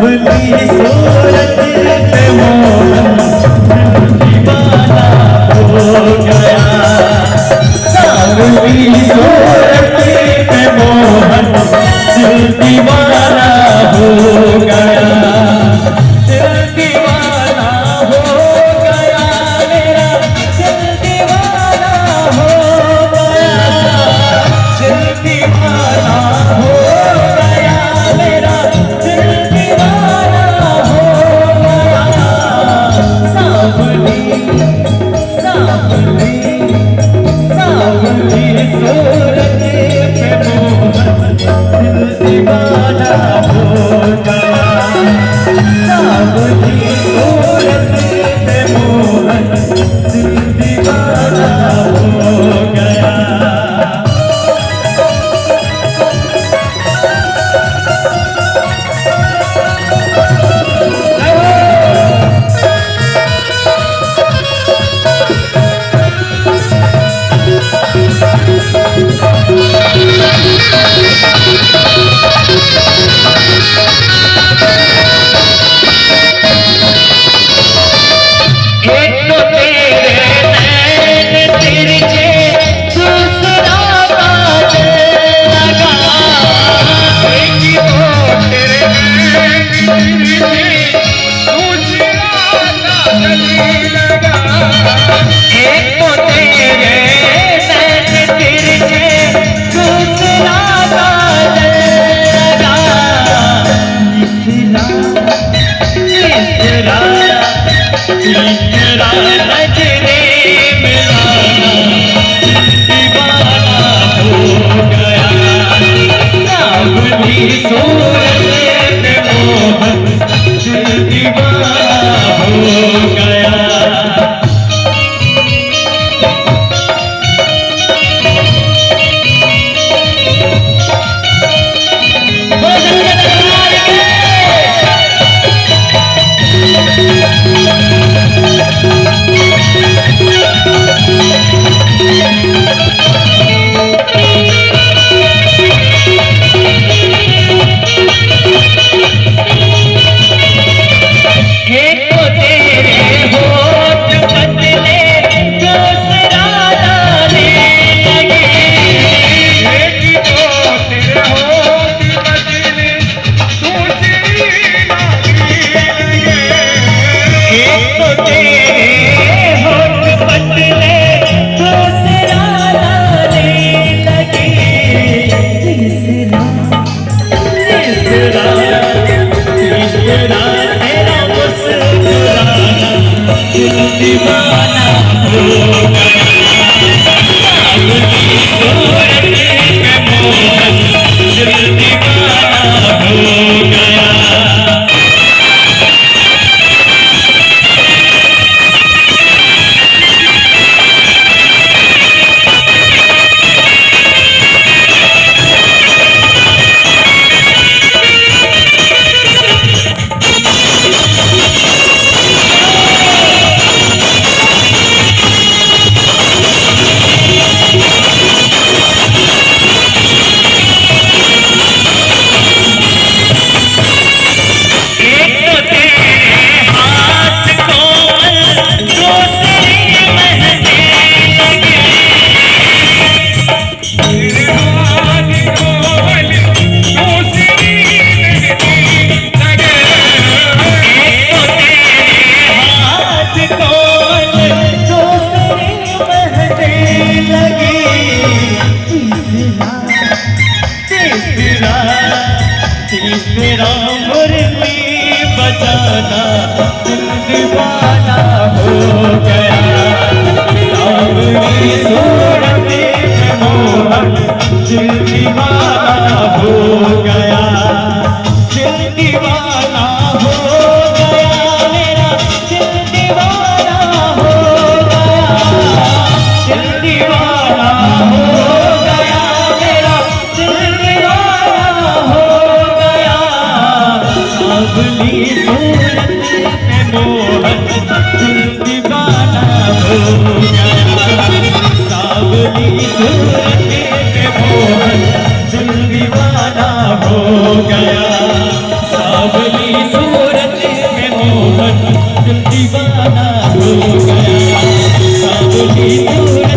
सावली सूरत पे मोहन दीवाना हो गया। सावली सूरत पे मोहन दिल दीवाना हो गया। दिल दीवाना हो गया मेरा, दिल दीवाना हो गया। दिल दीवाना हो गया मेरा, दिल दीवाना हो गया। सावली सावली सावली सूरत पे मोहन दिल दीवाना हो गया। सावली सूरत पे मोहन दिल दीवाना हो गया। तीसरा मुरली बजाना दिल दीवाना हो गया। सावली सूरत पे मोहन दिल दीवाना हो गया। दिल दीवाना हो गया मेरा, दिल दीवाना हो गया। दिल दीवाना हो गया मेरा, दिल दीवाना हो गया। सावली सूरत पे मोहन दिल दीवाना हो गया। सावली सूरत पे मोहन दिल दीवाना हो गया। सावली सूरत में मोहन दिल दीवाना हो गया, सावली सूरत